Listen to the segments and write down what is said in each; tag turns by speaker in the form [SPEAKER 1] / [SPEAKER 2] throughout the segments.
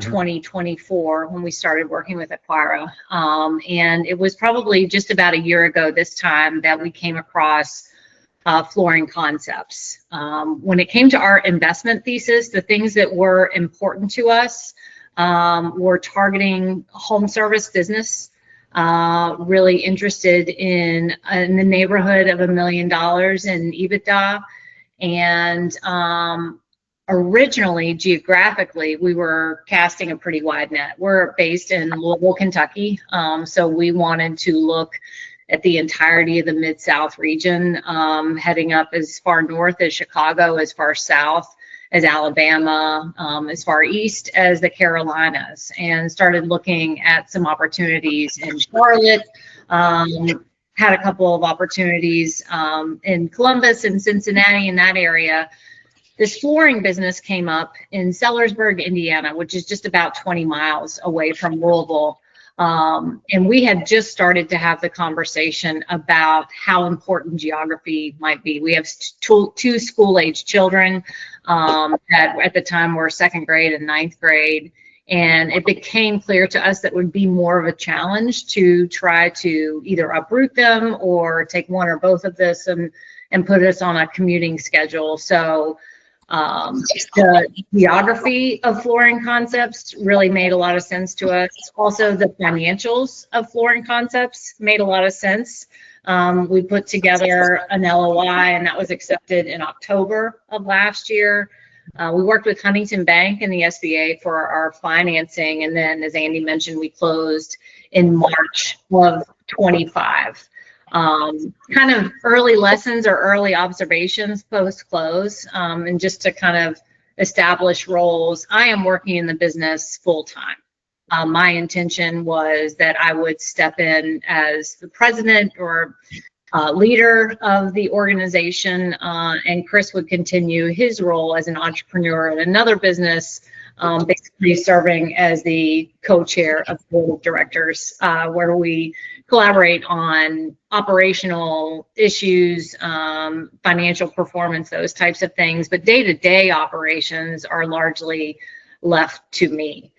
[SPEAKER 1] 2024 when we started working with Acquira. And it was probably just about a year ago this time that we came across Flooring Concepts. When it came to our investment thesis, the things that were important to us were targeting home service business, really interested in the neighborhood of $1 million in EBITDA. And originally, geographically, we were casting a pretty wide net. We're based in Louisville, Kentucky, so we wanted to look at the entirety of the Mid-South region, heading up as far north as Chicago, as far south as Alabama, as far east as the Carolinas, and started looking at some opportunities in Charlotte. Had a couple of opportunities in Columbus and Cincinnati, in that area. This flooring business came up in Sellersburg, Indiana, which is just about 20 miles away from Louisville. And we had just started to have the conversation about how important geography might be. We have two school-age children that at the time were second grade and ninth grade. And it became clear to us that would be more of a challenge to try to either uproot them or take one or both of this and put us on a commuting schedule. So the geography of Flooring Concepts really made a lot of sense to us. Also, the financials of Flooring Concepts made a lot of sense. We put together an LOI, and that was accepted in October of last year. We worked with Huntington Bank and the SBA for our financing, and then, as Andy mentioned, we closed in March of 25. Kind of early lessons or early observations post-close, and just to kind of establish roles. I am working in the business full-time. My intention was that I would step in as the president or leader of the organization, and Chris would continue his role as an entrepreneur in another business, basically serving as the co-chair of the board of directors, where we collaborate on operational issues, financial performance, those types of things. But day-to-day operations are largely left to me.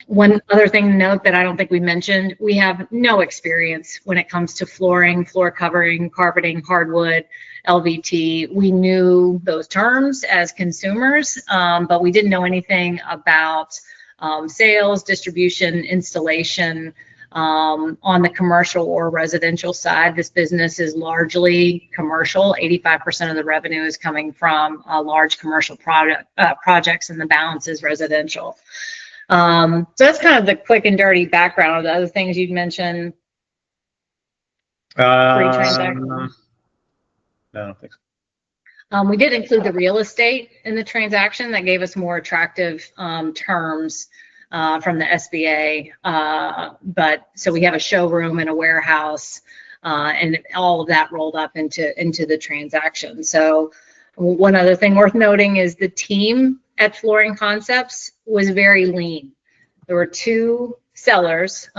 [SPEAKER 1] One other thing to note that I don't think we mentioned, we have no experience when it comes to flooring, floor covering, carpeting, hardwood, LVT. We knew those terms as consumers, but we didn't know anything about sales, distribution, installation. On the commercial or residential side, this business is largely commercial. 85% of the revenue is coming from large commercial projects, and the balance is residential. So that's kind of the quick and dirty background of the other things you'd mentioned.
[SPEAKER 2] No, I don't think so.
[SPEAKER 1] We did include the real estate in the transaction. That gave us more attractive terms from the SBA. But so we have a showroom and a warehouse, and all of that rolled up into the transaction. So one other thing worth noting is the team at Flooring Concepts was very lean. There were two sellers,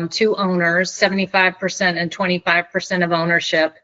[SPEAKER 1] two owners, 75% and 25% of ownership.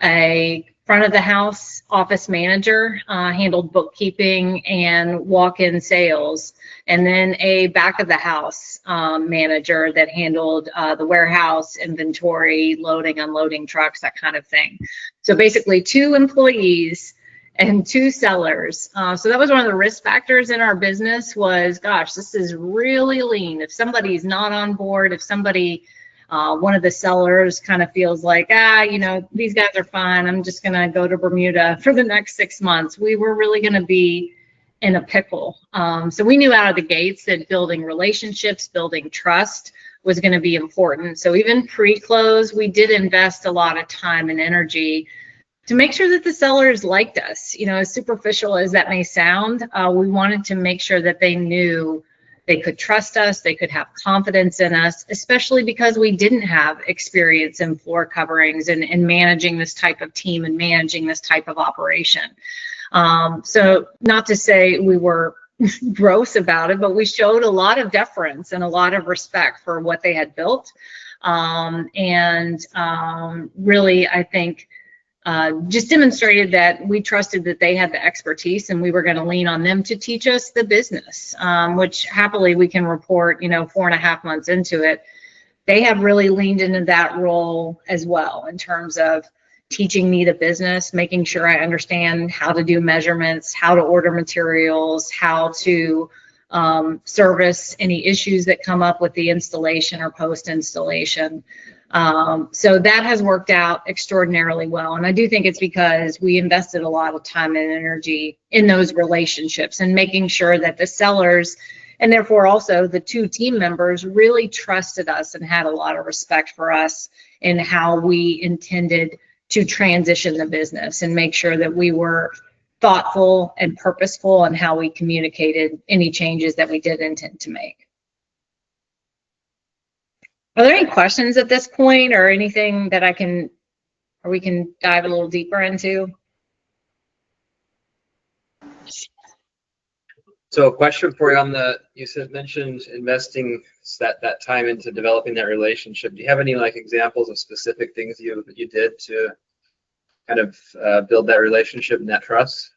[SPEAKER 1] A front of the house office manager handled bookkeeping and walk-in sales, and then a back of the house manager that handled the warehouse, inventory, loading, unloading trucks, that kind of thing. So basically 2 employees and 2 sellers. So that was one of the risk factors in our business was, gosh, this is really lean. If somebody's not on board, if somebody, one of the sellers kind of feels like, you know, these guys are fine, I'm just going to go to Bermuda for the next 6 months, we were really going to be in a pickle. So we knew out of the gates that building relationships, building trust was going to be important. So even pre-close, we did invest a lot of time and energy to make sure that the sellers liked us. You know, as superficial as that may sound, we wanted to make sure that they knew they could trust us, they could have confidence in us, especially because we didn't have experience in floor coverings and managing this type of team and managing this type of operation. So not to say we were gross about it, but we showed a lot of deference and a lot of respect for what they had built. Really, I think, just demonstrated that we trusted that they had the expertise and we were going to lean on them to teach us the business, which happily we can report, 4.5 months into it. They have really leaned into that role as well in terms of teaching me the business, making sure I understand how to do measurements, how to order materials, how to service any issues that come up with the installation or post-installation. So that has worked out extraordinarily well. And I do think it's because we invested a lot of time and energy in those relationships and making sure that the sellers, and therefore also the two team members, really trusted us and had a lot of respect for us in how we intended to transition the business and make sure that we were thoughtful and purposeful in how we communicated any changes that we did intend to make. Are there any questions at this point or anything that we can dive a little deeper into?
[SPEAKER 3] So a question for you on you mentioned investing that time into developing that relationship. Do you have any examples of specific things you did to kind of build that relationship and that trust?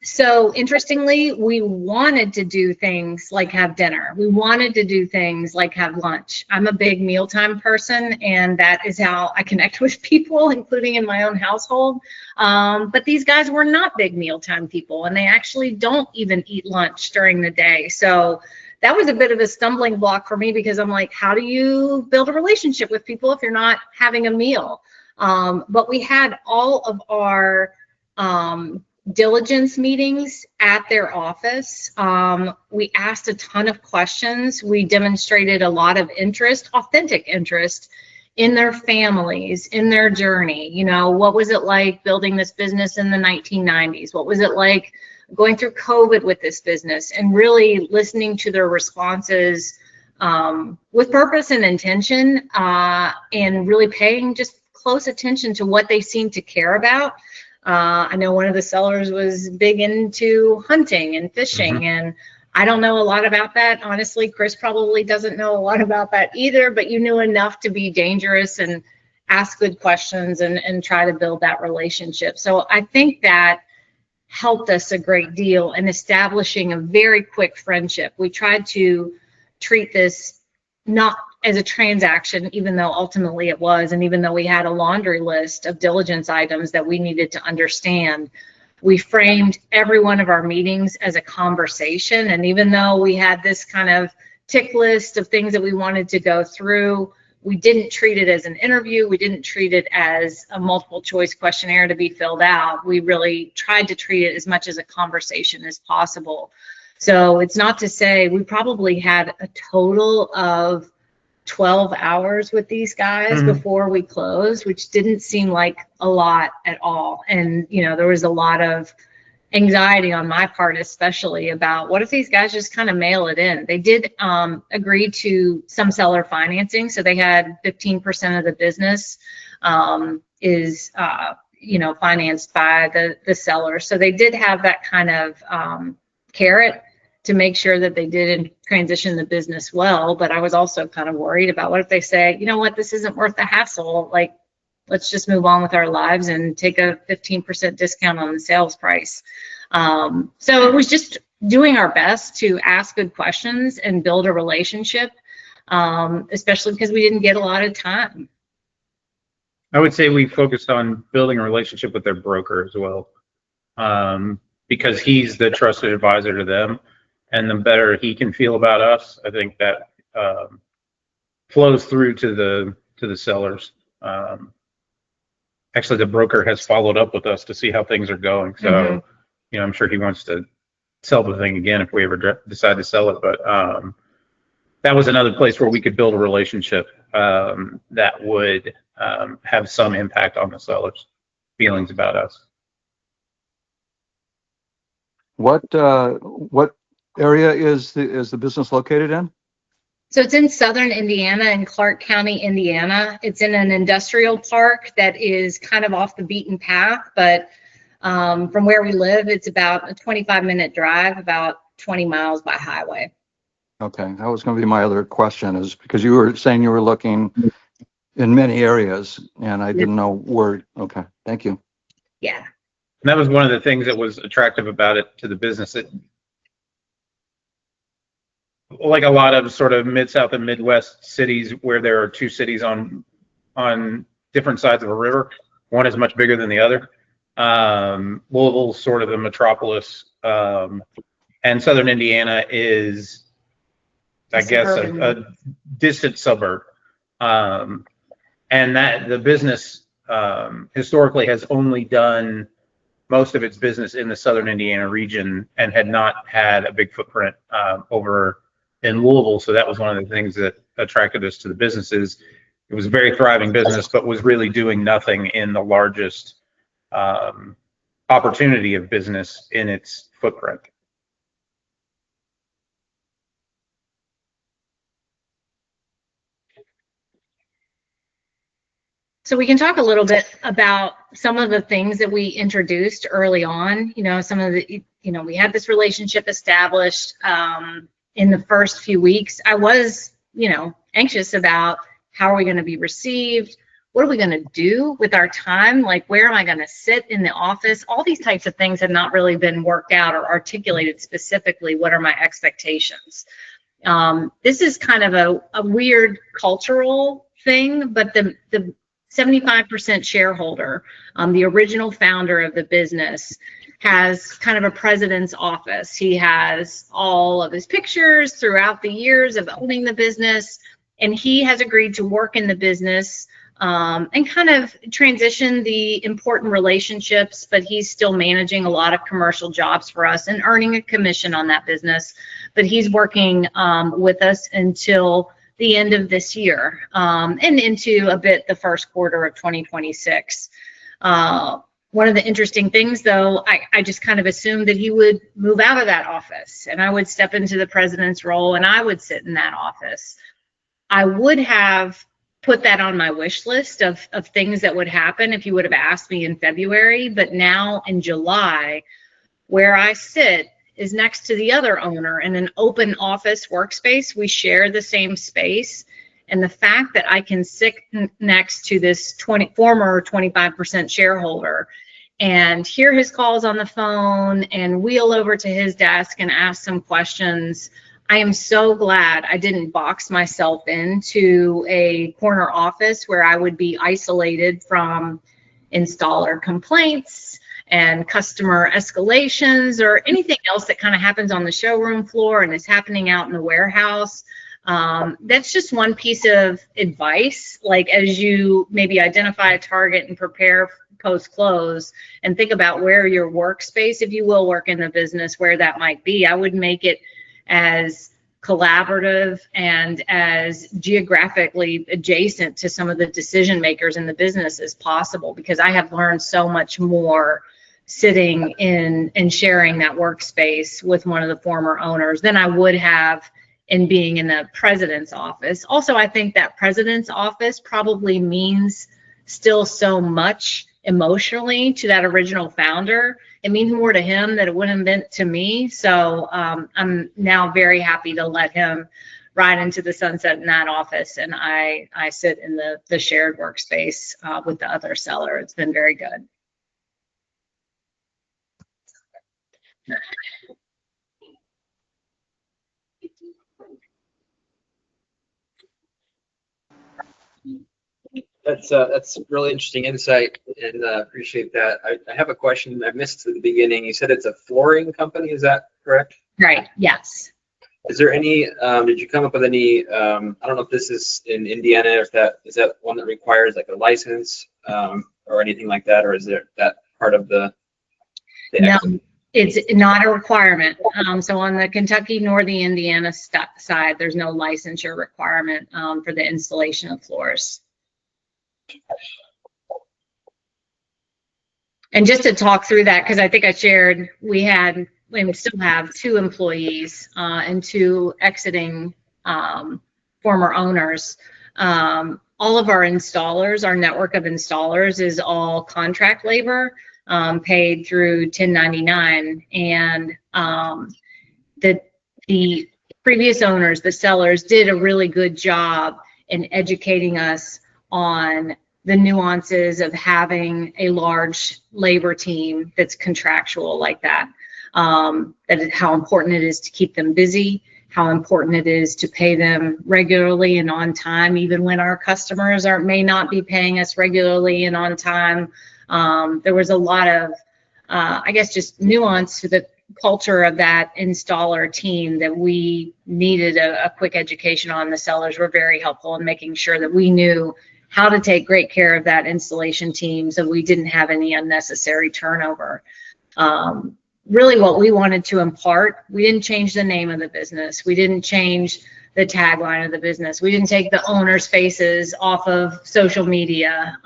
[SPEAKER 1] So interestingly, we wanted to do things like have dinner. We wanted to do things like have lunch. I'm a big mealtime person, and that is how I connect with people, including in my own household. But these guys were not big mealtime people, and they actually don't even eat lunch during the day. So that was a bit of a stumbling block for me because I'm like, how do you build a relationship with people if you're not having a meal? But we had all of our diligence meetings at their office. We asked a ton of questions. We demonstrated a lot of interest, authentic interest in their families, in their journey. What was it like building this business in the 1990s? What was it like going through COVID with this business? And really listening to their responses with purpose and intention, and really paying just close attention to what they seemed to care about. I know one of the sellers was big into hunting and fishing, and I don't know a lot about that. Honestly, Chris probably doesn't know a lot about that either, but you knew enough to be dangerous and ask good questions and try to build that relationship. So I think that helped us a great deal in establishing a very quick friendship. We tried to treat this not as a transaction, even though ultimately it was, and even though we had a laundry list of diligence items that we needed to understand, we framed every one of our meetings as a conversation. And even though we had this kind of tick list of things that we wanted to go through, we didn't treat it as an interview. We didn't treat it as a multiple choice questionnaire to be filled out. We really tried to treat it as much as a conversation as possible. So it's not to say we probably had a total of 12 hours with these guys before we closed, which didn't seem like a lot at all. And, there was a lot of anxiety on my part, especially about what if these guys just kind of mail it in. They did agree to some seller financing. So they had 15% of the business is, financed by the seller. So they did have that kind of carrot to make sure that they did transition the business well. But I was also kind of worried about what if they say, this isn't worth the hassle. Let's just move on with our lives and take a 15% discount on the sales price. So it was just doing our best to ask good questions and build a relationship, especially because we didn't get a lot of time.
[SPEAKER 2] I would say we focused on building a relationship with their broker as well, because he's the trusted advisor to them. And the better he can feel about us, I think that flows through to the sellers. Actually, the broker has followed up with us to see how things are going. So, I'm sure he wants to sell the thing again if we ever decide to sell it. But that was another place where we could build a relationship that would have some impact on the seller's feelings about us.
[SPEAKER 4] What area is the business located in?
[SPEAKER 1] So it's in southern Indiana, in Clark County, Indiana. It's in an industrial park that is kind of off the beaten path, but from where we live, it's about a 25-minute drive, about 20 miles by highway.
[SPEAKER 4] Okay, that was going to be my other question, is because you were saying you were looking in many areas, and I didn't know where. Okay, thank you.
[SPEAKER 1] Yeah.
[SPEAKER 2] And that was one of the things that was attractive about it to the business. It, like a lot of sort of mid-south and midwest cities where there are two cities on different sides of a river, one is much bigger than the other. Louisville's sort of the metropolis, and southern Indiana is, I guess, a distant suburb. And that the business historically has only done most of its business in the southern Indiana region and had not had a big footprint over in Louisville. So that was one of the things that attracted us to the businesses. It was a very thriving business, but was really doing nothing in the largest opportunity of business in its footprint.
[SPEAKER 1] So we can talk a little bit about some of the things that we introduced early on. You know, some of the, you know, we had this relationship established in the first few weeks. I was, you know, anxious about how are we going to be received? What are we going to do with our time? Like, where am I going to sit in the office? All these types of things have not really been worked out or articulated specifically. What are my expectations? This is kind of a weird cultural thing, but the 75% shareholder, the original founder of the business, has kind of a president's office. He has all of his pictures throughout the years of owning the business, and he has agreed to work in the business and kind of transition the important relationships, but he's still managing a lot of commercial jobs for us and earning a commission on that business. But he's working with us until the end of this year and into a bit the first quarter of 2026. One of the interesting things, though, I just kind of assumed that he would move out of that office and I would step into the president's role and I would sit in that office. I would have put that on my wish list of things that would happen if you would have asked me in February, but now in July, where I sit is next to the other owner in an open office workspace. We share the same space. And the fact that I can sit next to this former 25% shareholder and hear his calls on the phone and wheel over to his desk and ask some questions, I am so glad I didn't box myself into a corner office where I would be isolated from installer complaints and customer escalations or anything else that kind of happens on the showroom floor and is happening out in the warehouse. That's just one piece of advice. Like, as you maybe identify a target and prepare post-close and think about where your workspace, if you will work in the business, where that might be, I would make it as collaborative and as geographically adjacent to some of the decision makers in the business as possible, because I have learned so much more sitting in and sharing that workspace with one of the former owners than I would have in being in the president's office. Also, I think that president's office probably means still so much emotionally to that original founder. It means more to him than it would have meant to me. So I'm now very happy to let him ride into the sunset in that office, and I sit in the shared workspace with the other seller. It's been very good.
[SPEAKER 3] That's really interesting insight, and appreciate that. I have a question I missed at the beginning. You said it's a flooring company, is that correct?
[SPEAKER 1] Right, yes.
[SPEAKER 3] Is there any, did you come up with any, I don't know if this is in Indiana, or if is that one that requires like a license or anything like that, or is there that part of the
[SPEAKER 1] No, it's not a requirement. So on the Kentucky nor the Indiana side, there's no licensure requirement for the installation of floors. And just to talk through that, because I think I shared, we still have 2 employees and 2 exiting former owners. All of our installers, our network of installers, is all contract labor paid through 1099. And the previous owners, the sellers, did a really good job in educating us on the nuances of having a large labor team that's contractual like that. How important it is to keep them busy, how important it is to pay them regularly and on time, even when our customers may not be paying us regularly and on time. There was a lot of, I guess, just nuance to the culture of that installer team that we needed a quick education on. The sellers were very helpful in making sure that we knew how to take great care of that installation team so we didn't have any unnecessary turnover. Really what we wanted to impart, we didn't change the name of the business. We didn't change the tagline of the business. We didn't take the owners' faces off of social media.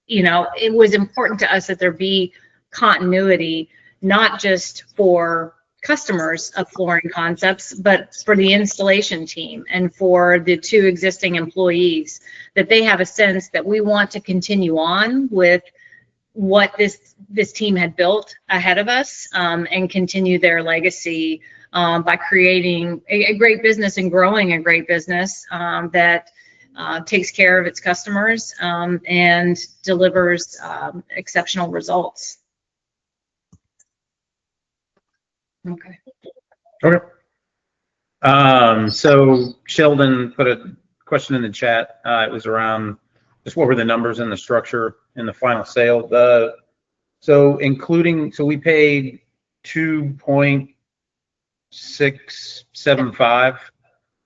[SPEAKER 1] It was important to us that there be continuity, not just for customers of Flooring Concepts, but for the installation team and for the 2 existing employees, that they have a sense that we want to continue on with what this team had built ahead of us, and continue their legacy by creating a great business and growing a great business that takes care of its customers and delivers exceptional results. Okay.
[SPEAKER 2] Okay. So Sheldon put a question in the chat. It was around just what were the numbers in the structure in the final sale. So we paid 2.675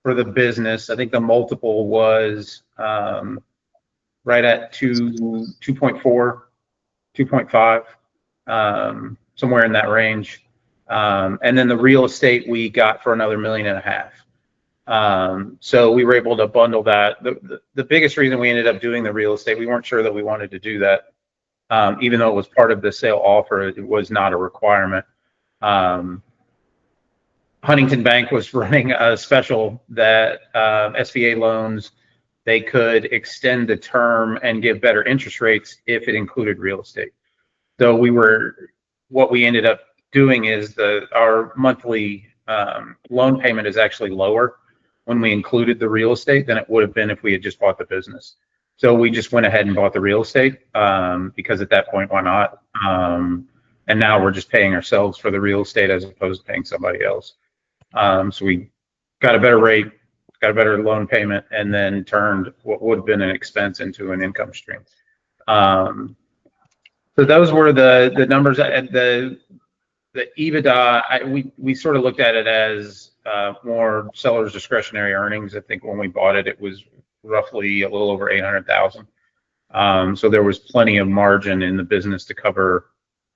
[SPEAKER 2] for the business. I think the multiple was right at 2.4, 2.5, somewhere in that range. And then the real estate we got for another $1.5 million. So we were able to bundle that. The biggest reason we ended up doing the real estate, we weren't sure that we wanted to do that. Even though it was part of the sale offer, it was not a requirement. Huntington Bank was running a special that SBA loans, they could extend the term and give better interest rates if it included real estate. So what we ended up doing is our monthly loan payment is actually lower when we included the real estate than it would have been if we had just bought the business. So we just went ahead and bought the real estate because at that point, why not? And now we're just paying ourselves for the real estate as opposed to paying somebody else. So we got a better rate, got a better loan payment, and then turned what would have been an expense into an income stream. So those were the numbers. The EBITDA, we sort of looked at it as more seller's discretionary earnings. I think when we bought it, it was roughly a little over 800,000. So there was plenty of margin in the business to cover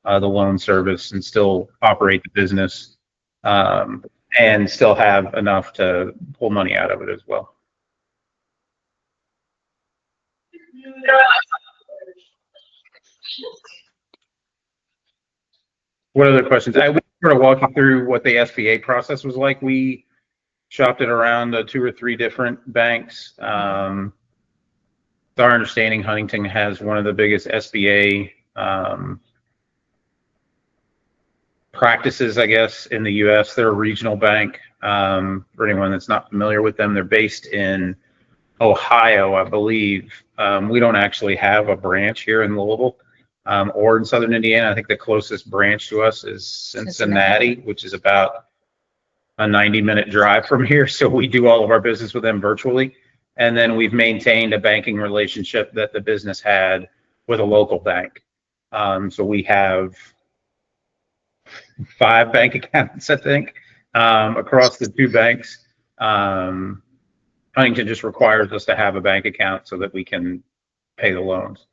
[SPEAKER 2] the loan service and still operate the business, and still have enough to pull money out of it as well. What other questions? I would sort of walk you through what the SBA process was like. We shopped it around 2 or 3 different banks. It's our understanding Huntington has one of the biggest SBA practices, I guess, in the U.S. They're a regional bank. For anyone that's not familiar with them, they're based in Ohio, I believe. We don't actually have a branch here in Louisville or in Southern Indiana. I think the closest branch to us is Cincinnati, which is about a 90-minute drive from here. So we do all of our business with them virtually. And then we've maintained a banking relationship that the business had with a local bank. So we have 5 bank accounts, I think, across the 2 banks. Huntington just requires us to have a bank account so that we can pay the loans.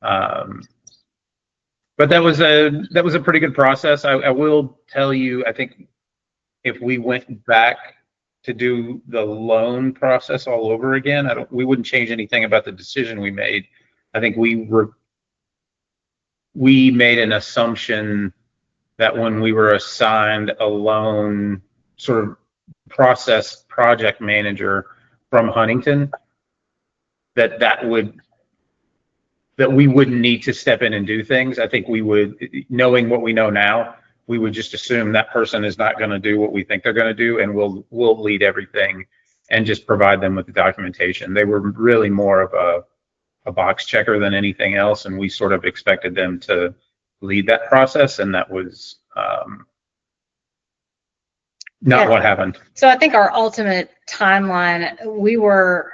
[SPEAKER 2] But that was a pretty good process. I will tell you, I think if we went back to do the loan process all over again, we wouldn't change anything about the decision we made. I think we made an assumption that when we were assigned a loan sort of process project manager from Huntington, that we wouldn't need to step in and do things. I think we would, knowing what we know now, we would just assume that person is not going to do what we think they're going to do, and we'll lead everything and just provide them with the documentation. They were really more of a box checker than anything else, and we sort of expected them to lead that process, and that was not
[SPEAKER 1] Yeah.
[SPEAKER 2] what happened.
[SPEAKER 1] So I think our ultimate timeline, we were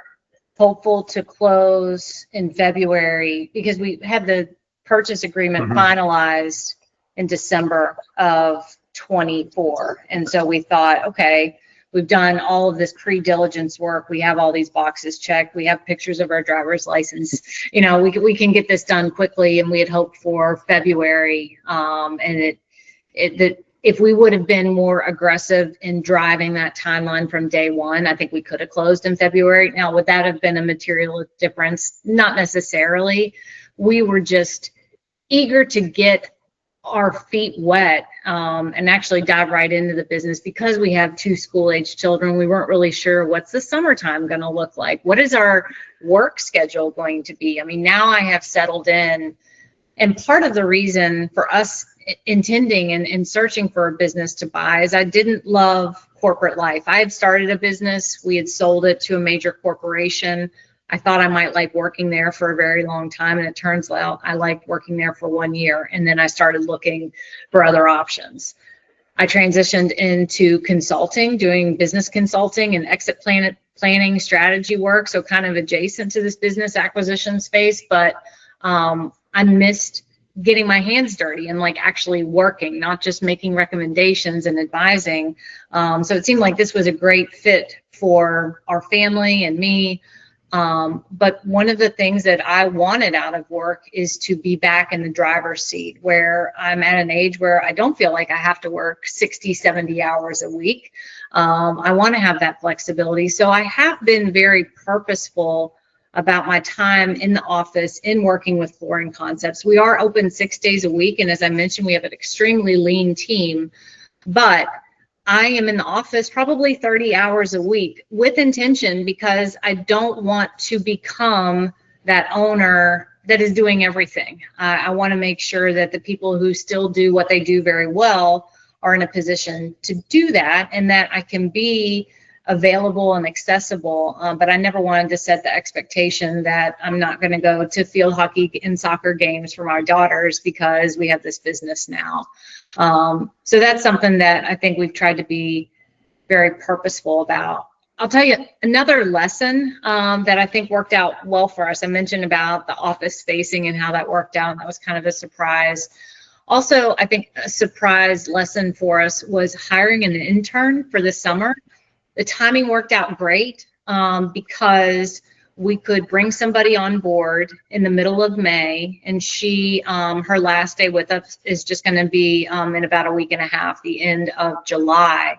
[SPEAKER 1] hopeful to close in February because we had the purchase agreement
[SPEAKER 2] Mhm.
[SPEAKER 1] finalized in December of 24. And so we thought, okay, we've done all of this pre-diligence work. We have all these boxes checked. We have pictures of our driver's license. You know, we can get this done quickly. And we had hoped for February. And if we would have been more aggressive in driving that timeline from day one, I think we could have closed in February. Now, would that have been a material difference? Not necessarily. We were just eager to get our feet wet and actually dive right into the business because we have 2 school-age children. We weren't really sure what's the summertime going to look like. What is our work schedule going to be? I mean, now I have settled in, and part of the reason for us intending and searching for a business to buy is I didn't love corporate life. I had started a business. We had sold it to a major corporation. I thought I might like working there for a very long time, and it turns out I liked working there for 1 year, and then I started looking for other options. I transitioned into consulting, doing business consulting and exit planning strategy work, so kind of adjacent to this business acquisition space, but I missed getting my hands dirty and like actually working, not just making recommendations and advising. So it seemed like this was a great fit for our family and me. But one of the things that I wanted out of work is to be back in the driver's seat, where I'm at an age where I don't feel like I have to work 60, 70 hours a week. I want to have that flexibility. So I have been very purposeful about my time in the office, in working with Flooring Concepts. We are open 6 days a week. And as I mentioned, we have an extremely lean team, but I am in the office probably 30 hours a week with intention because I don't want to become that owner that is doing everything. I want to make sure that the people who still do what they do very well are in a position to do that, and that I can be available and accessible, but I never wanted to set the expectation that I'm not going to go to field hockey and soccer games for my daughters because we have this business now. So that's something that I think we've tried to be very purposeful about. I'll tell you another lesson that I think worked out well for us. I mentioned about the office spacing and how that worked out. That was kind of a surprise. Also, I think a surprise lesson for us was hiring an intern for the summer. The timing worked out great because we could bring somebody on board in the middle of May, and she, her last day with us is just going to be in about a week and a half, the end of July.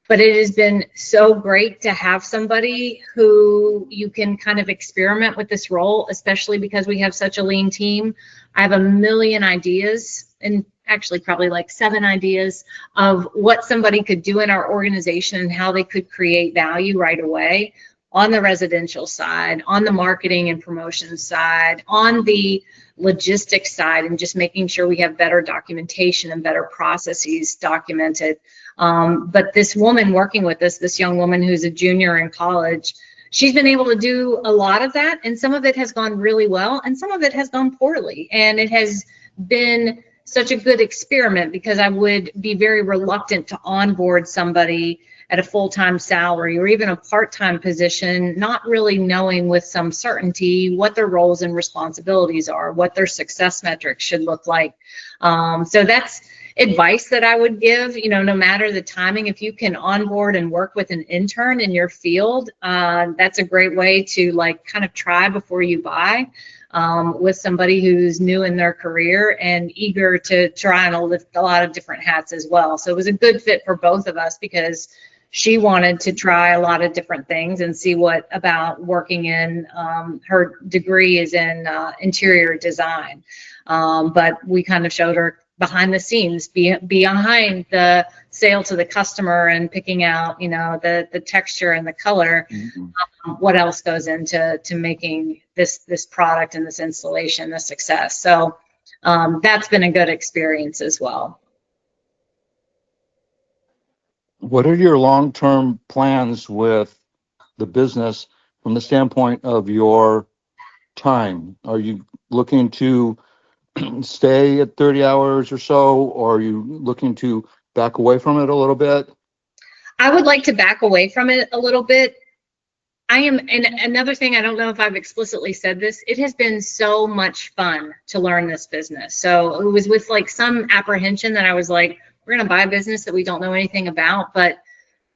[SPEAKER 1] But it has been so great to have somebody who you can kind of experiment with this role, especially because we have such a lean team. I have a million ideas, and actually probably like 7 ideas of what somebody could do in our organization and how they could create value right away on the residential side, on the marketing and promotion side, on the logistics side, and just making sure we have better documentation and better processes documented. But this woman working with us, this young woman who's a junior in college, she's been able to do a lot of that, and some of it has gone really well, and some of it has gone poorly. And it has been such a good experiment because I would be very reluctant to onboard somebody at a full-time salary or even a part-time position, not really knowing with some certainty what their roles and responsibilities are, what their success metrics should look like. So that's advice that I would give, you know, no matter the timing. If you can onboard and work with an intern in your field, that's a great way to like kind of try before you buy. With somebody who's new in their career and eager to try and lift a lot of different hats as well. So it was a good fit for both of us because she wanted to try a lot of different things and see what about working in, her degree is in interior design. But we kind of showed her behind the scenes, behind the sale to the customer and picking out, you know, the texture and the color. Mm-hmm. What else goes into making this product and this installation a success. So that's been a good experience as well.
[SPEAKER 4] What are your long-term plans with the business from the standpoint of your time? Are you looking to stay at 30 hours or so, or are you looking to back away from it a little bit?
[SPEAKER 1] I would like to back away from it a little bit. And another thing, I don't know if I've explicitly said this, it has been so much fun to learn this business. So it was with like some apprehension that I was like, we're going to buy a business that we don't know anything about, but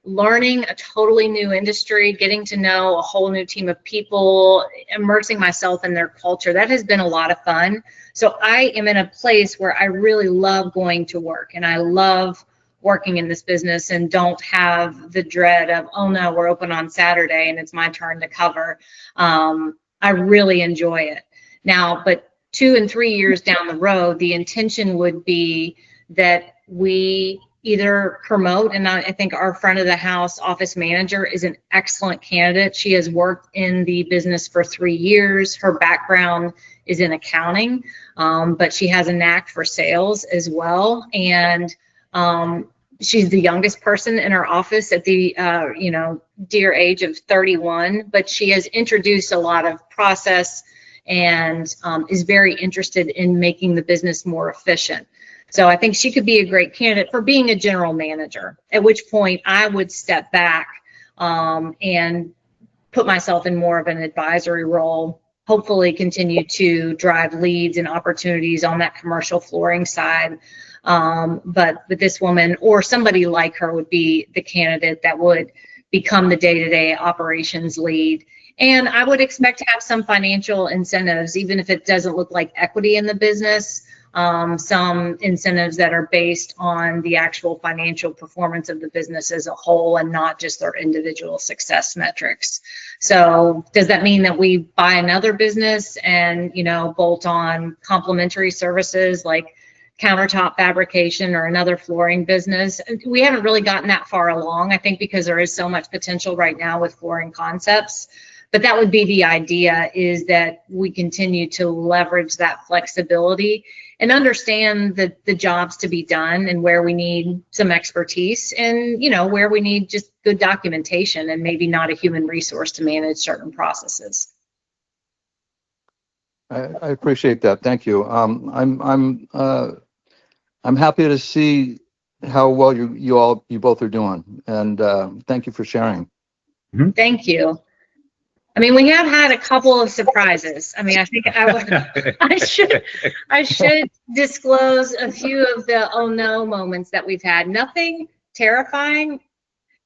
[SPEAKER 1] learning a totally new industry, getting to know a whole new team of people, immersing myself in their culture, that has been a lot of fun. So I am in a place where I really love going to work, and I love working in this business and don't have the dread of, oh no, we're open on Saturday and it's my turn to cover. I really enjoy it now, but 2 and 3 years down the road, the intention would be that we either promote, and I think our front of the house office manager is an excellent candidate. She has worked in the business for 3 years. Her background is in accounting, but she has a knack for sales as well. And she's the youngest person in our office at the dear age of 31, but she has introduced a lot of process and is very interested in making the business more efficient. So I think she could be a great candidate for being a general manager, at which point I would step back and put myself in more of an advisory role, hopefully continue to drive leads and opportunities on that commercial flooring side. But this woman or somebody like her would be the candidate that would become the day-to-day operations lead. And I would expect to have some financial incentives, even if it doesn't look like equity in the business. Some incentives that are based on the actual financial performance of the business as a whole and not just their individual success metrics. So does that mean that we buy another business and, bolt on complementary services like countertop fabrication or another flooring business? We haven't really gotten that far along, I think, because there is so much potential right now with Flooring Concepts. But that would be the idea, is that we continue to leverage that flexibility and understand the jobs to be done and where we need some expertise and, where we need just good documentation and maybe not a human resource to manage certain processes.
[SPEAKER 4] I appreciate that. Thank you. I'm happy to see how well you both are doing, and thank you for sharing.
[SPEAKER 1] Thank you. I mean, we have had a couple of surprises. I mean, I think I should disclose a few of the oh no moments that we've had. Nothing terrifying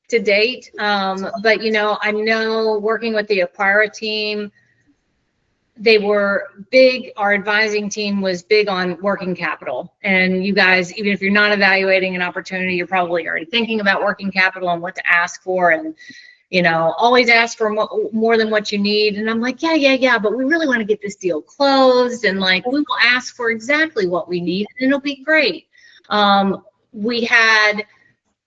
[SPEAKER 1] to date, but I know working with the Acquira team, they were big. Our advising team was big on working capital, and you guys, even if you're not evaluating an opportunity, you're probably already thinking about working capital and what to ask for, and always ask for more than what you need. And I'm like, yeah, but we really want to get this deal closed. And we will ask for exactly what we need and it'll be great. We had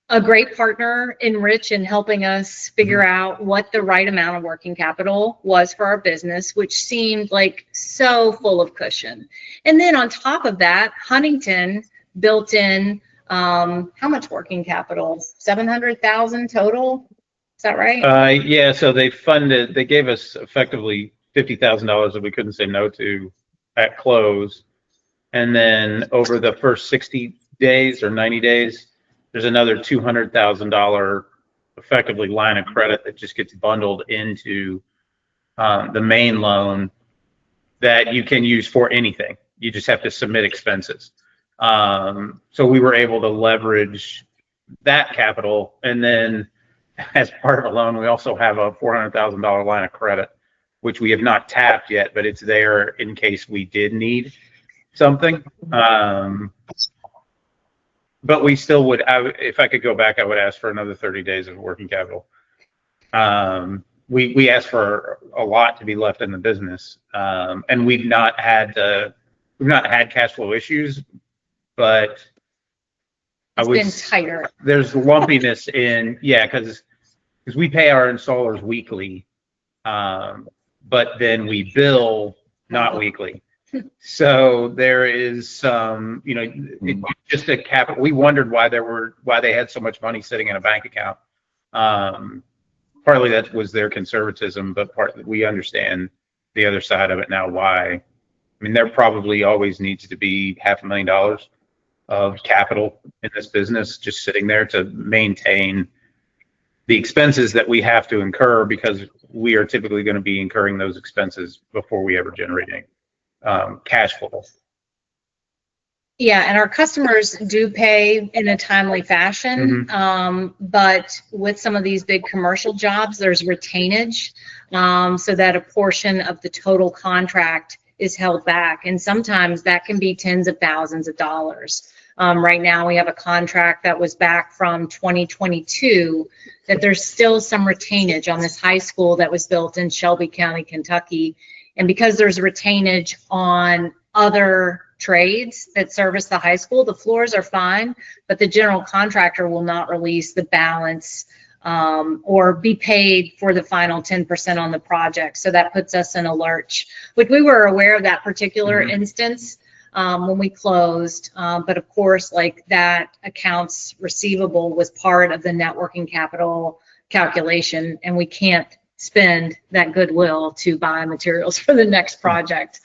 [SPEAKER 1] a great partner in Rich in helping us figure out what the right amount of working capital was for our business, which seemed like so full of cushion. And then on top of that, Huntington built in, how much working capital? 700,000 total? Is that right?
[SPEAKER 2] Yeah, so they gave us effectively $50,000 that we couldn't say no to at close. And then over the first 60 days or 90 days, there's another $200,000 effectively line of credit that just gets bundled into the main loan that you can use for anything. You just have to submit expenses. So we were able to leverage that capital, and then as part of a loan, we also have a $400,000 line of credit, which we have not tapped yet, but it's there in case we did need something. But we still would, if I could go back, I would ask for another 30 days of working capital. We asked for a lot to be left in the business, and we've not had cash flow issues, but
[SPEAKER 1] It's been tighter.
[SPEAKER 2] There's lumpiness in, because we pay our installers weekly, but then we bill not weekly. So there is some, just a capital. We wondered why they had so much money sitting in a bank account. Partly that was their conservatism, but partly we understand the other side of it now, why. I mean, there probably always needs to be $500,000 of capital in this business just sitting there to maintain the expenses that we have to incur, because we are typically going to be incurring those expenses before we ever generate any cash flow.
[SPEAKER 1] Yeah, and our customers do pay in a timely fashion, but with some of these big commercial jobs, there's retainage, so that a portion of the total contract is held back, and sometimes that can be tens of thousands of dollars. Right now, we have a contract that was back from 2022 that there's still some retainage on this high school that was built in Shelby County, Kentucky, and because there's retainage on other trades that service the high school, the floors are fine, but the general contractor will not release the balance or be paid for the final 10% on the project. So that puts us in a lurch, which we were aware of that particular instance when we closed. But of course, like that accounts receivable was part of the net working capital calculation, and we can't spend that goodwill to buy materials for the next project.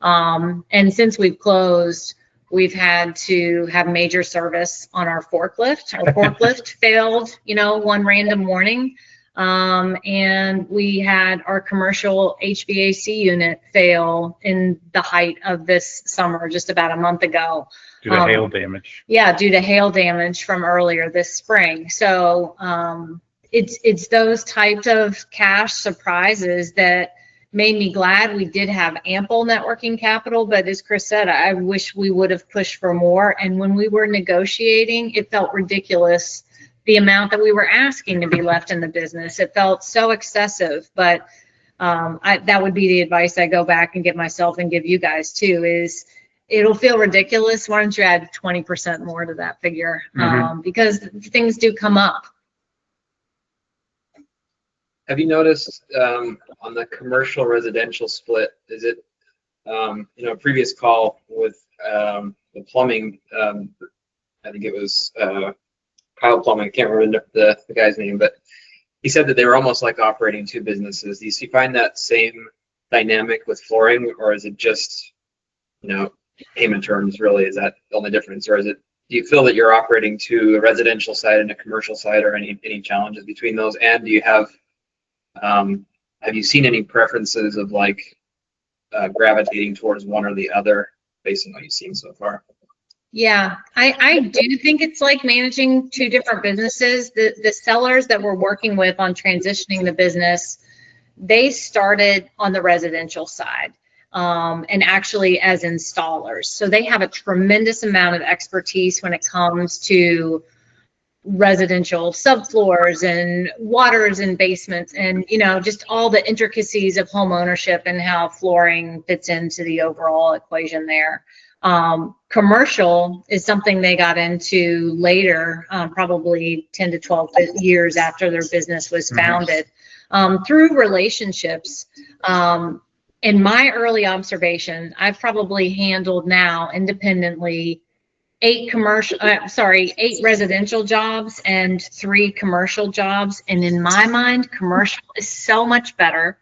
[SPEAKER 1] And since we've closed, we've had to have major service on our forklift. Our forklift failed, one random morning. And we had our commercial HVAC unit fail in the height of this summer, just about a month ago.
[SPEAKER 2] Due to hail damage.
[SPEAKER 1] Yeah, due to hail damage from earlier this spring. So it's those types of cash surprises that made me glad we did have ample networking capital. But as Chris said, I wish we would have pushed for more. And when we were negotiating, it felt ridiculous, the amount that we were asking to be left in the business. It felt so excessive. But that would be the advice I go back and give myself and give you guys too, is it'll feel ridiculous. Why don't you add 20% more to that figure? Because things do come up.
[SPEAKER 3] Have you noticed on the commercial residential split, is it, a previous call with the plumbing, I think it was Kyle Plumbing, I can't remember the guy's name, but he said that they were almost like operating two businesses. Do you find that same dynamic with flooring, or is it just, payment terms really? Is that the only difference? Or do you feel that you're operating to a residential side and a commercial side, or any challenges between those? And do you have you seen any preferences of gravitating towards one or the other based on what you've seen so far?
[SPEAKER 1] Yeah, I do think it's like managing two different businesses. The sellers that we're working with on transitioning the business, they started on the residential side and actually as installers. So they have a tremendous amount of expertise when it comes to residential subfloors and waters and basements and just all the intricacies of home ownership and how flooring fits into the overall equation there. Commercial is something they got into later, probably 10 to 12 years after their business was founded, through relationships. In my early observation, I've probably handled now independently 8 residential jobs and 3 commercial jobs. And in my mind, commercial is so much better.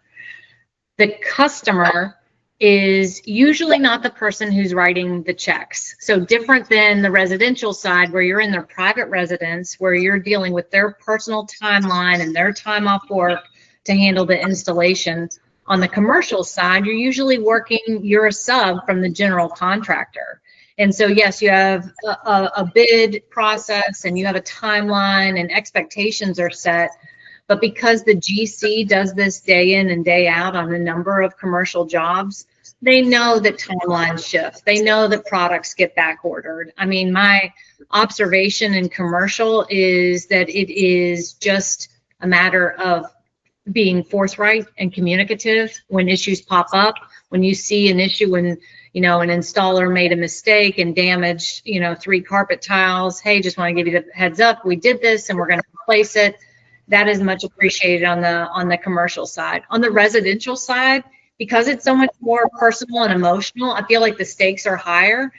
[SPEAKER 1] The customer is usually not the person who's writing the checks. So different than the residential side where you're in their private residence, where you're dealing with their personal timeline and their time off work to handle the installation. On the commercial side, you're a sub from the general contractor. And so, yes, you have a bid process and you have a timeline and expectations are set. But because the GC does this day in and day out on a number of commercial jobs, they know that timelines shift. They know that products get back ordered. I mean, my observation in commercial is that it is just a matter of being forthright and communicative when issues pop up. When you see an issue when an installer made a mistake and damaged 3 carpet tiles, hey, just want to give you the heads up, we did this and we're going to replace it. That is much appreciated on the commercial side. On the residential side, because it's so much more personal and emotional, I feel like the stakes are higher.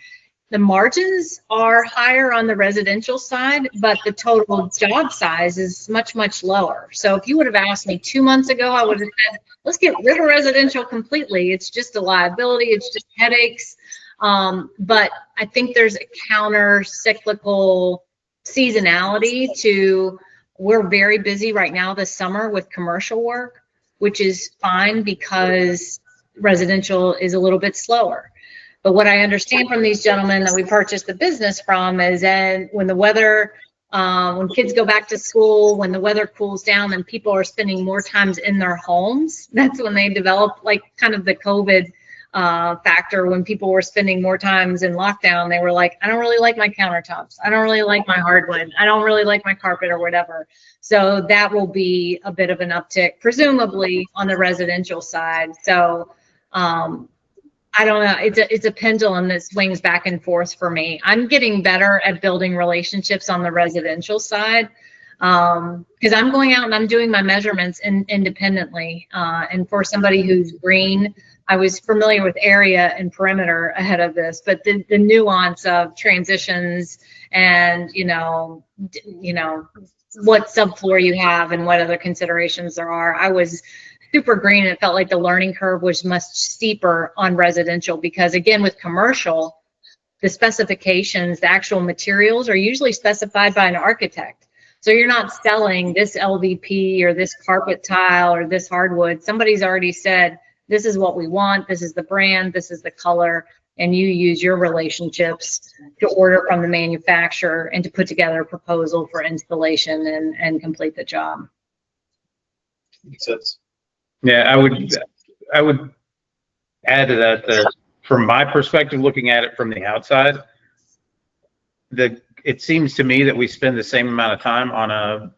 [SPEAKER 1] the margins are higher on the residential side, but the total job size is much, much lower. So if you would have asked me 2 months ago, I would have said, let's get rid of residential completely. It's just a liability. It's just headaches. But I think there's a counter cyclical seasonality to, we're very busy right now this summer with commercial work, which is fine because residential is a little bit slower. But what I understand from these gentlemen that we purchased the business from is that when the weather, when kids go back to school, when the weather cools down and people are spending more times in their homes, that's when they develop like kind of the COVID factor. When people were spending more times in lockdown, they were like, I don't really like my countertops. I don't really like my hardwood. I don't really like my carpet or whatever. So that will be a bit of an uptick, presumably on the residential side. So, I don't know. It's a pendulum that swings back and forth for me. I'm getting better at building relationships on the residential side because I'm going out and I'm doing my measurements independently. And for somebody who's green, I was familiar with area and perimeter ahead of this, but the nuance of transitions and what subfloor you have and what other considerations there are. I was super green and it felt like the learning curve was much steeper on residential because, again, with commercial, the specifications, the actual materials are usually specified by an architect. So you're not selling this LVP or this carpet tile or this hardwood. Somebody's already said, this is what we want, this is the brand, this is the color, and you use your relationships to order from the manufacturer and to put together a proposal for installation and complete the job.
[SPEAKER 3] Makes sense.
[SPEAKER 2] Yeah, I would add to that from my perspective, looking at it from the outside, it seems to me that we spend the same amount of time on a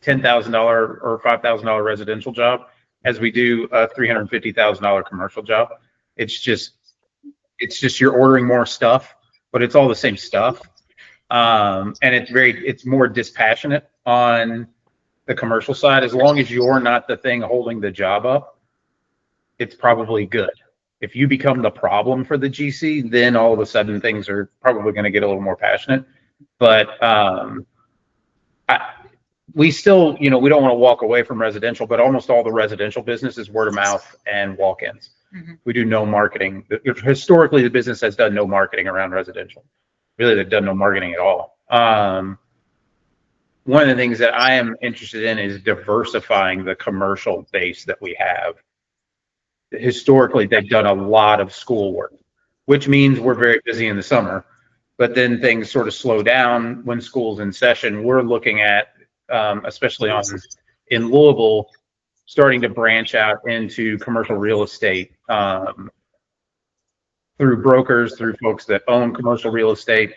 [SPEAKER 2] $10,000 or $5,000 residential job as we do a $350,000 commercial job. It's just you're ordering more stuff, but it's all the same stuff, and it's more dispassionate on the commercial side. As long as you're not the thing holding the job up, it's probably good. If you become the problem for the GC, then all of a sudden things are probably going to get a little more passionate. But we still, we don't want to walk away from residential, but almost all the residential business is word of mouth and walk-ins. Mm-hmm. We do no marketing. Historically, the business has done no marketing around residential. Really, they've done no marketing at all. One of the things that I am interested in is diversifying the commercial base that we have. Historically, they've done a lot of schoolwork, which means we're very busy in the summer, but then things sort of slow down when school's in session. We're looking at, especially in Louisville, starting to branch out into commercial real estate through brokers, through folks that own commercial real estate,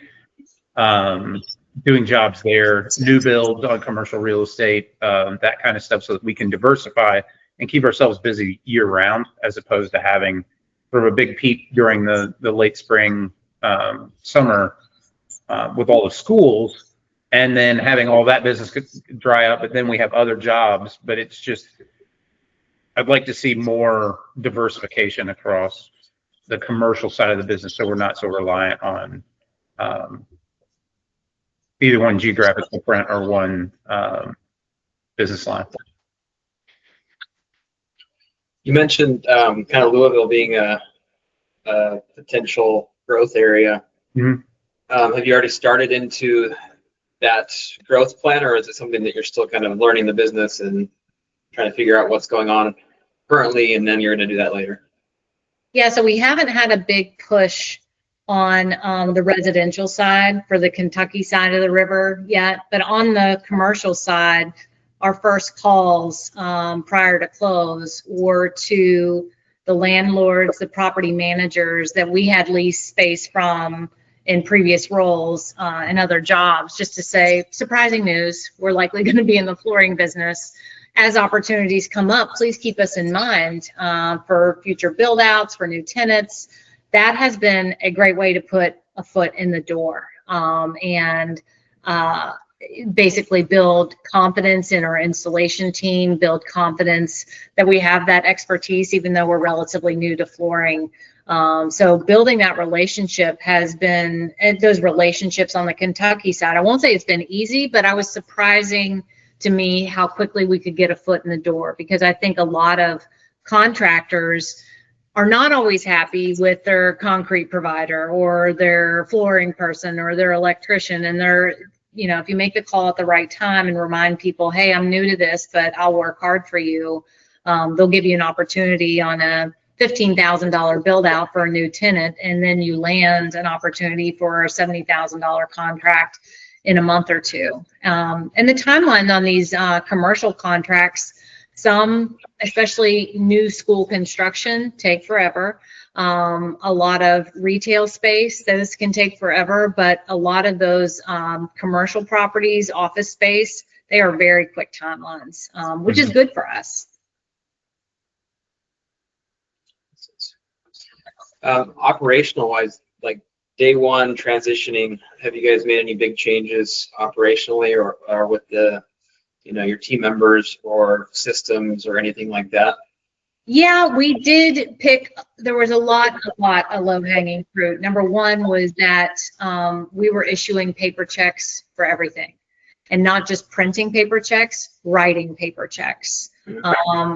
[SPEAKER 2] doing jobs there, new builds on commercial real estate, that kind of stuff, so that we can diversify and keep ourselves busy year round, as opposed to having sort of a big peak during the late spring, summer with all the schools, and then having all that business dry up, but then we have other jobs. But it's just, I'd like to see more diversification across the commercial side of the business, so we're not so reliant on either one geographic footprint or one business line.
[SPEAKER 3] You mentioned kind of Louisville being a potential growth area.
[SPEAKER 2] Mm-hmm.
[SPEAKER 3] Have you already started into that growth plan, or is it something that you're still kind of learning the business and trying to figure out what's going on currently, and then you're going to do that later?
[SPEAKER 1] Yeah, so we haven't had a big push on the residential side for the Kentucky side of the river yet, but on the commercial side, our first calls prior to close were to the landlords, the property managers that we had leased space from in previous roles and other jobs, just to say, surprising news, we're likely going to be in the flooring business. As opportunities come up, please keep us in mind for future build outs, for new tenants. That has been a great way to put a foot in the door. basically build confidence in our installation team, build confidence that we have that expertise, even though we're relatively new to flooring. So building that relationship has been, and those relationships on the Kentucky side, I won't say it's been easy, but I was surprising to me how quickly we could get a foot in the door, because I think a lot of contractors are not always happy with their concrete provider or their flooring person or their electrician. And they're, you know, if you make the call at the right time and remind people, hey, I'm new to this, but I'll work hard for you, they'll give you an opportunity on a $15,000 build out for a new tenant, and then you land an opportunity for a $70,000 contract in a month or two. And the timeline on these commercial contracts, some, especially new school construction, take forever. A lot of retail space, those can take forever, but a lot of those commercial properties, office space, they are very quick timelines, which is good for us.
[SPEAKER 3] Operational wise, like day one transitioning, have you guys made any big changes operationally or with the, you know, your team members or systems or anything like that?
[SPEAKER 1] Yeah, we did pick, there was a lot of low-hanging fruit. Number one was that we were issuing paper checks for everything, and not just printing paper checks, writing paper checks.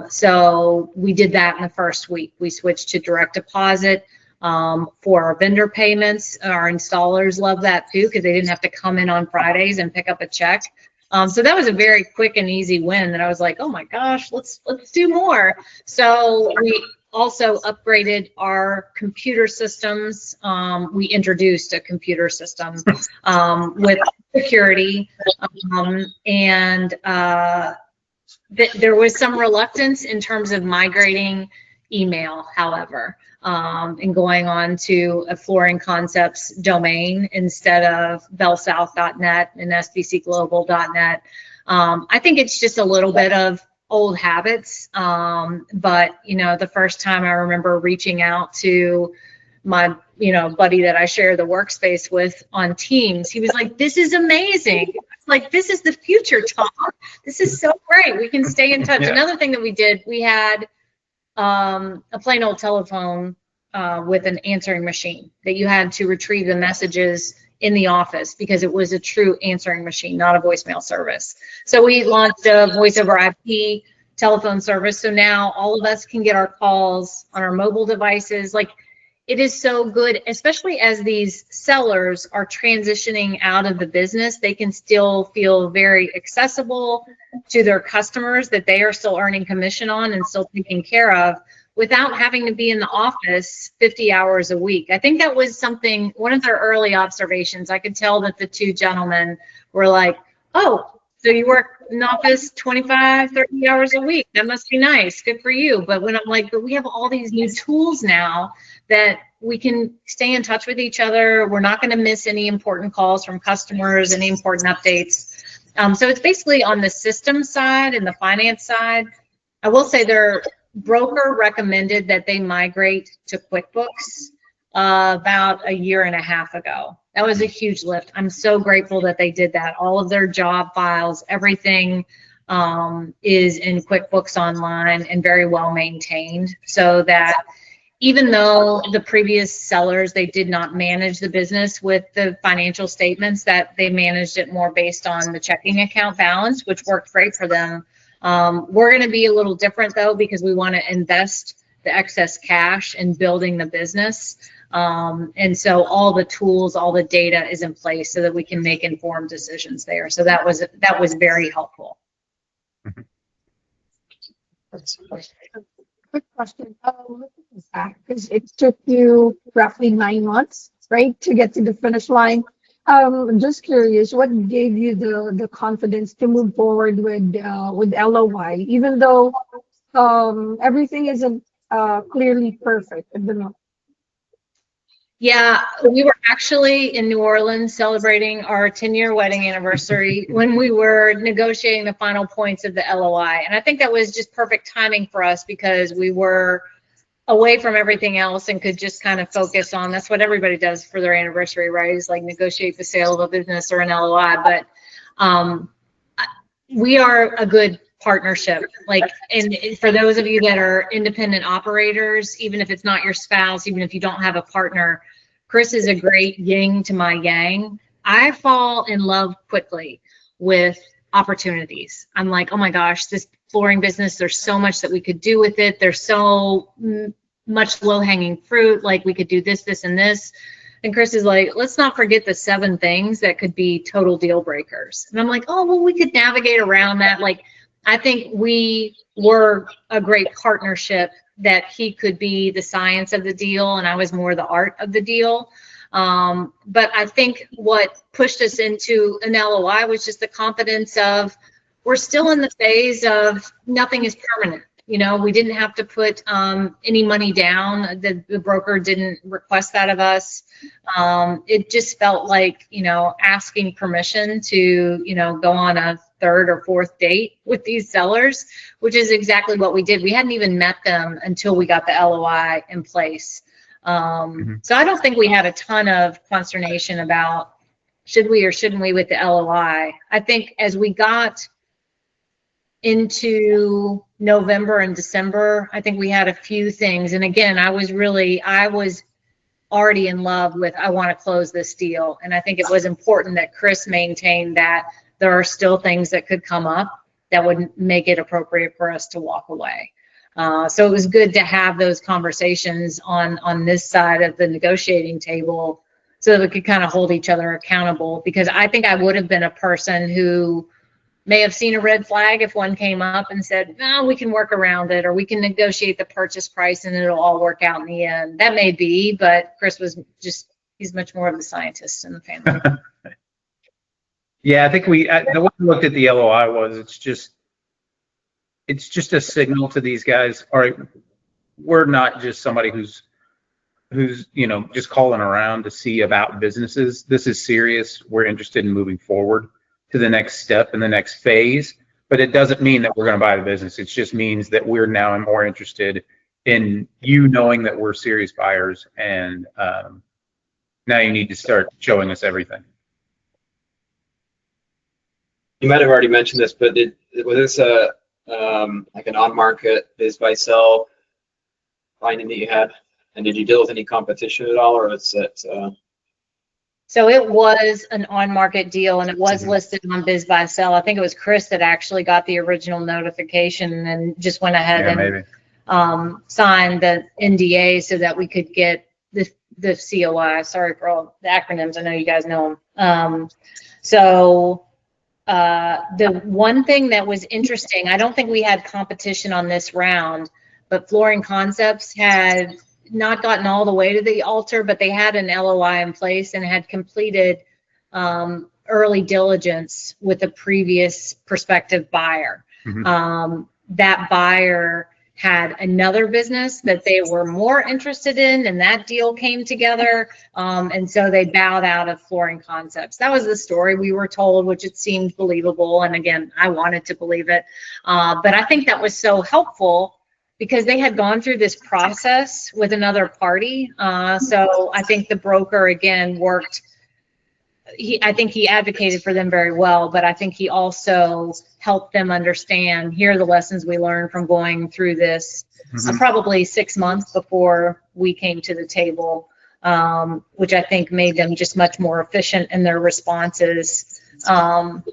[SPEAKER 1] So we did that in the first week. We switched to direct deposit for our vendor payments. Our installers love that too, because they didn't have to come in on Fridays and pick up a check. So that was a very quick and easy win that I was like, oh my gosh, let's do more. So we also upgraded our computer systems. We introduced a computer system with security, and there was some reluctance in terms of migrating email, however, and going on to a Flooring Concepts domain instead of bellsouth.net and sbcglobal.net. I think it's just a little bit of old habits, but you know, the first time I remember reaching out to my, you know, buddy that I share the workspace with on Teams, he was like, this is amazing. Like, this is the future, Tom. This is so great. We can stay in touch.
[SPEAKER 2] Yeah.
[SPEAKER 1] Another thing that we did, we had a plain old telephone with an answering machine that you had to retrieve the messages in the office, because it was a true answering machine, not a voicemail service. So we launched a voice over IP telephone service. So now all of us can get our calls on our mobile devices. Like, it is so good, especially as these sellers are transitioning out of the business. They can still feel very accessible to their customers that they are still earning commission on and still taken care of, without having to be in the office 50 hours a week. I think that was something, one of their early observations. I could tell that the two gentlemen were like, oh, so you work in the office 25, 30 hours a week. That must be nice. Good for you. But when I'm like, but we have all these new tools now that we can stay in touch with each other. We're not going to miss any important calls from customers, any important updates. So it's basically on the system side and the finance side. I will say their broker recommended that they migrate to QuickBooks about a year and a half ago. That was a huge lift. I'm so grateful that they did that. All of their job files, everything is in QuickBooks Online and very well maintained, so that even though the previous sellers, they did not manage the business with the financial statements, that they managed it more based on the checking account balance, which worked great for them. We're going to be a little different though, because we want to invest the excess cash in building the business. And so all the tools, all the data is in place so that we can make informed decisions there. So that was very helpful.
[SPEAKER 5] Quick question. Because it took you roughly 9 months, right, to get to the finish line. I'm just curious, what gave you the confidence to move forward with LOI, even though everything isn't clearly perfect at the moment?
[SPEAKER 1] Yeah, we were actually in New Orleans celebrating our 10-year wedding anniversary when we were negotiating the final points of the LOI. And I think that was just perfect timing for us, because we were away from everything else and could just kind of focus on, that's what everybody does for their anniversary, right? Is like negotiate the sale of a business or an LOI. But We are a good partnership. Like, and for those of you that are independent operators, even if it's not your spouse, even if you don't have a partner, Chris is a great yin to my yang. I fall in love quickly with opportunities. I'm like, oh my gosh, this flooring business, there's so much that we could do with it. There's so much low-hanging fruit. Like, we could do this, this, and this. And Chris is like, let's not forget the 7 things that could be total deal breakers. And I'm like, oh, well, we could navigate around that. Like, I think we were a great partnership, that he could be the science of the deal and I was more the art of the deal. But I think what pushed us into an LOI was just the confidence of, we're still in the phase of nothing is permanent. You know, we didn't have to put any money down. The broker didn't request that of us. It just felt like, you know, asking permission to, you know, go on a 3rd or 4th date with these sellers, which is exactly what we did. We hadn't even met them until we got the LOI in place. So I don't think we had a ton of consternation about should we or shouldn't we with the LOI. I think as we got into November and December, I think we had a few things. And again, I was already in love with, I want to close this deal. And I think it was important that Chris maintained that there are still things that could come up that would make it appropriate for us to walk away. So it was good to have those conversations on this side of the negotiating table so that we could kind of hold each other accountable, because I think I would have been a person who may have seen a red flag if one came up and said, no, we can work around it, or we can negotiate the purchase price and it'll all work out in the end. That may be, but Chris was just, he's much more of the scientist in the family.
[SPEAKER 2] Yeah, I think the way we looked at the LOI was, it's just a signal to these guys. All right, we're not just somebody who's you know, just calling around to see about businesses. This is serious. We're interested in moving forward to the next step and the next phase. But it doesn't mean that we're going to buy the business. It just means that we're now more interested in you knowing that we're serious buyers, and now you need to start showing us everything.
[SPEAKER 3] You might have already mentioned this, but was this like an on-market biz buy sell finding that you had? And did you deal with any competition at all, or was it?
[SPEAKER 1] So it was an on-market deal, and it was listed on Biz Buy Sell. I think it was Chris that actually got the original notification and just went ahead and signed the NDA so that we could get the COI. Sorry for all the acronyms. I know you guys know them. So the one thing that was interesting, I don't think we had competition on this round, but Flooring Concepts had not gotten all the way to the altar, but they had an LOI in place and had completed early diligence with a previous prospective buyer. That buyer had another business that they were more interested in, and that deal came together. And so they bowed out of Flooring Concepts. That was the story we were told, which it seemed believable. And again, I wanted to believe it. But I think that was so helpful because they had gone through this process with another party. So I think the broker, again, worked. I think he advocated for them very well, but I think he also helped them understand, here are the lessons we learned from going through this probably 6 months before we came to the table, which I think made them just much more efficient in their responses, and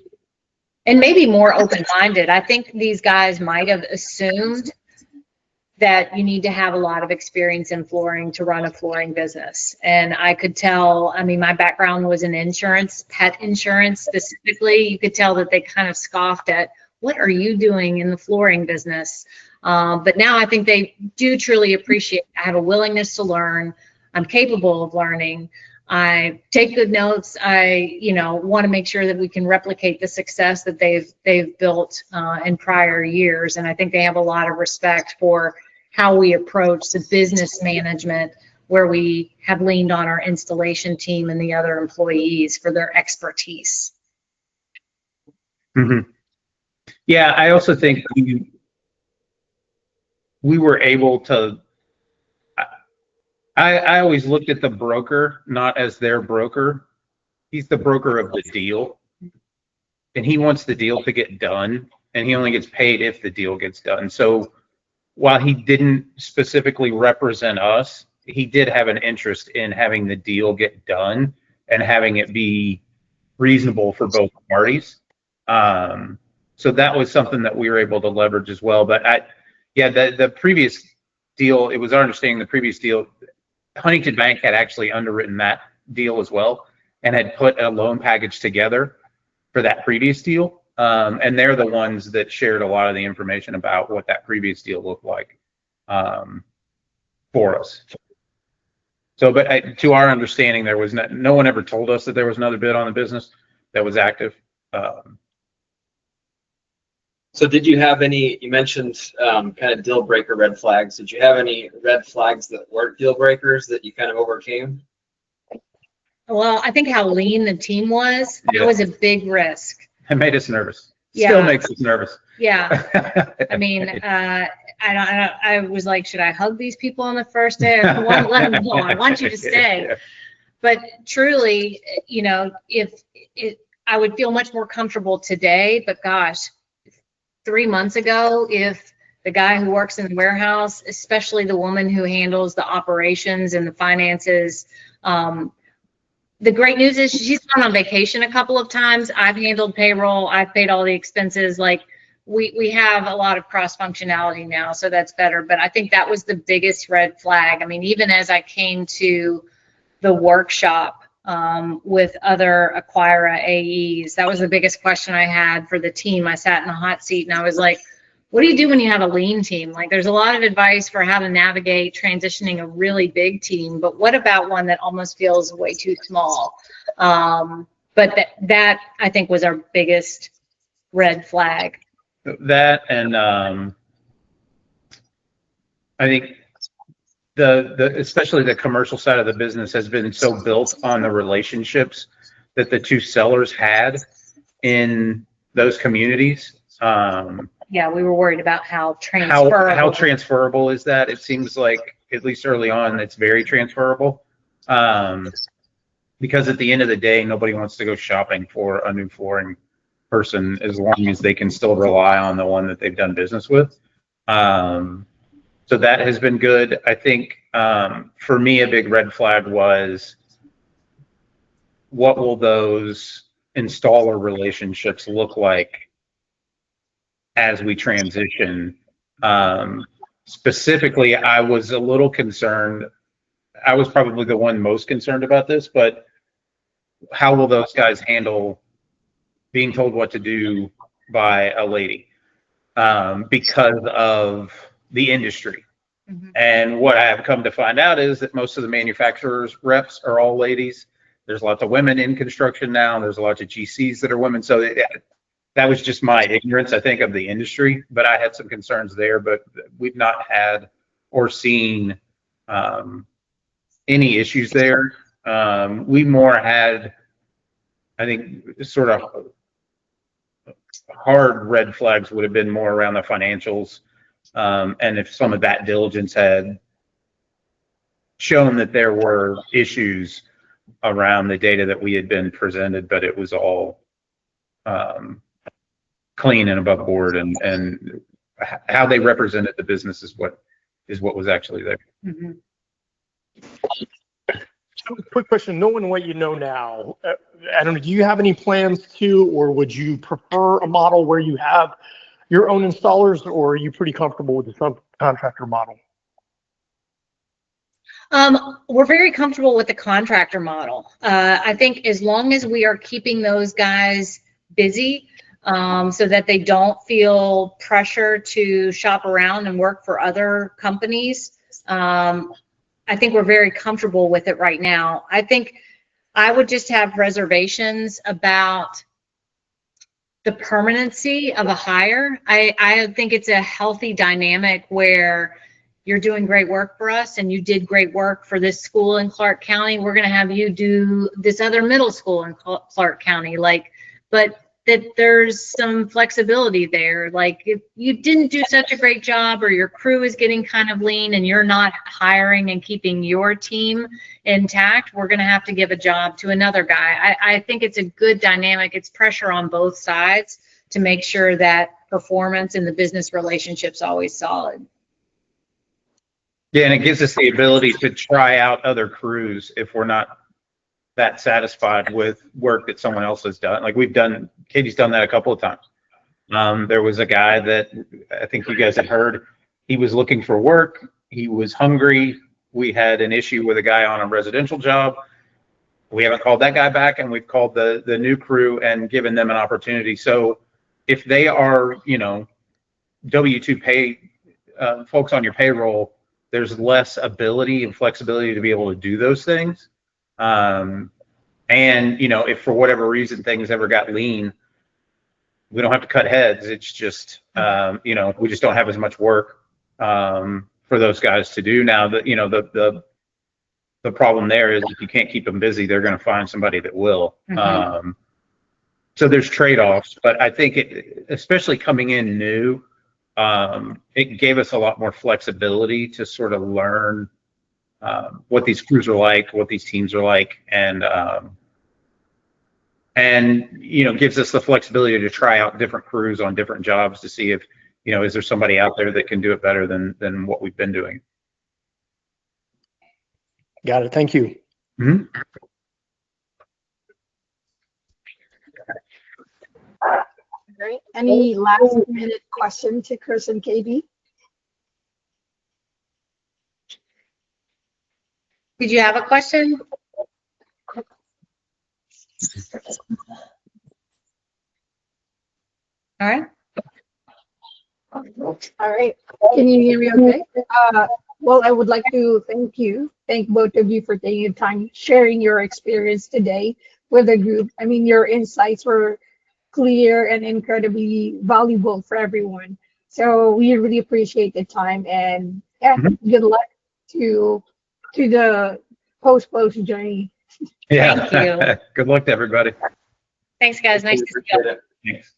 [SPEAKER 1] maybe more open-minded. I think these guys might have assumed that you need to have a lot of experience in flooring to run a flooring business. And I could tell, I mean, my background was in insurance, pet insurance specifically. You could tell that they kind of scoffed at, what are you doing in the flooring business? But now I think they do truly appreciate, I have a willingness to learn. I'm capable of learning. I take good notes. I, want to make sure that we can replicate the success that they've built in prior years. And I think they have a lot of respect for how we approach the business management, where we have leaned on our installation team and the other employees for their expertise.
[SPEAKER 2] Yeah, I also think we were able to, I always looked at the broker not as their broker. He's the broker of the deal. and he wants the deal to get done, and he only gets paid if the deal gets done. So while he didn't specifically represent us, he did have an interest in having the deal get done and having it be reasonable for both parties. So that was something that we were able to leverage as well. But the previous deal, it was our understanding the previous deal, Huntington Bank had actually underwritten that deal as well and had put a loan package together for that previous deal. And they're the ones that shared a lot of the information about what that previous deal looked like for us. So, but to our understanding, there was no one ever told us that there was another bid on the business that was active.
[SPEAKER 3] So did you have any, you mentioned kind of deal breaker red flags. Did you have any red flags that weren't deal breakers that you kind of overcame?
[SPEAKER 1] Well, I think how lean the team was,
[SPEAKER 2] Yeah.
[SPEAKER 1] it was a big risk.
[SPEAKER 2] It made us nervous.
[SPEAKER 1] Yeah.
[SPEAKER 2] Still makes us nervous.
[SPEAKER 1] Yeah. I mean, I was like, should I hug these people on the first day? I want to let them go. I want you to stay.
[SPEAKER 2] Yeah.
[SPEAKER 1] But truly, you know, I would feel much more comfortable today, but gosh, 3 months ago, if the guy who works in the warehouse, especially the woman who handles the operations and the finances, the great news is she's gone on vacation a couple of times. I've handled payroll. I've paid all the expenses. Like we have a lot of cross functionality now, so that's better. But I think that was the biggest red flag. I mean, even as I came to the workshop with other Acquira AEs, that was the biggest question I had for the team. I sat in the hot seat and I was like, what do you do when you have a lean team? Like there's a lot of advice for how to navigate transitioning a really big team, but what about one that almost feels way too small? But that I think was our biggest red flag.
[SPEAKER 2] That and I think the especially the commercial side of the business has been so built on the relationships that the two sellers had in those communities.
[SPEAKER 1] Yeah, we were worried about how transferable.
[SPEAKER 2] How transferable is that? It seems like, at least early on, it's very transferable. Because at the end of the day, nobody wants to go shopping for a new flooring person as long as they can still rely on the one that they've done business with. So that has been good. I think for me, a big red flag was, what will those installer relationships look like as we transition? Specifically, I was a little concerned. I was probably the one most concerned about this, but how will those guys handle being told what to do by a lady because of the industry?
[SPEAKER 1] Mhm.
[SPEAKER 2] And what I have come to find out is that most of the manufacturers reps are all ladies. There's lots of women in construction now. There's lots of GCs that are women. So that was just my ignorance, I think, of the industry, but I had some concerns there. But we've not had or seen any issues there. We more had, I think, sort of hard red flags would have been more around the financials. And if some of that diligence had shown that there were issues around the data that we had been presented, but it was all clean and above board, and how they represented the business is what was actually there.
[SPEAKER 1] Mhm.
[SPEAKER 6] Quick question, knowing what you know now, I don't know, do you have any plans to, or would you prefer a model where you have your own installers, or are you pretty comfortable with the subcontractor model?
[SPEAKER 1] We're very comfortable with the contractor model. I think as long as we are keeping those guys busy, so that they don't feel pressure to shop around and work for other companies, I think we're very comfortable with it right now. I think I would just have reservations about the permanency of a hire. I think it's a healthy dynamic where you're doing great work for us and you did great work for this school in Clark County. We're going to have you do this other middle school in Clark County. But that there's some flexibility there. Like if you didn't do such a great job, or your crew is getting kind of lean and you're not hiring and keeping your team intact, we're going to have to give a job to another guy. I think it's a good dynamic. It's pressure on both sides to make sure that performance and the business relationship's always solid.
[SPEAKER 2] Yeah, and it gives us the ability to try out other crews if we're not that satisfied with work that someone else has done. Like Katie's done that a couple of times. There was a guy that I think you guys had heard, he was looking for work. He was hungry. We had an issue with a guy on a residential job. We haven't called that guy back, and we've called the new crew and given them an opportunity. So if they are, W-2 pay folks on your payroll, there's less ability and flexibility to be able to do those things. And, if for whatever reason things ever got lean, we don't have to cut heads. It's just, we just don't have as much work for those guys to do now. That the problem there is if you can't keep them busy, they're going to find somebody that will.
[SPEAKER 1] Mhm.
[SPEAKER 2] So there's trade-offs, but I think especially coming in new, it gave us a lot more flexibility to sort of learn what these crews are like, what these teams are like, and gives us the flexibility to try out different crews on different jobs to see if, is there somebody out there that can do it better than what we've been doing.
[SPEAKER 6] Got it. Thank you.
[SPEAKER 2] Mm-hmm.
[SPEAKER 5] All right. Any last minute question to Chris and Katie?
[SPEAKER 1] Did you have a question? All right.
[SPEAKER 5] All right. Can you hear me okay? Well, I would like to thank both of you for taking the time, sharing your experience today with the group. I mean, your insights were clear and incredibly valuable for everyone. So we really appreciate the time, and good luck to the post-close journey.
[SPEAKER 2] Yeah.
[SPEAKER 1] Thank you.
[SPEAKER 2] Good luck to everybody.
[SPEAKER 1] Thanks, guys. Nice to see you.
[SPEAKER 3] Appreciate it.
[SPEAKER 2] Thanks.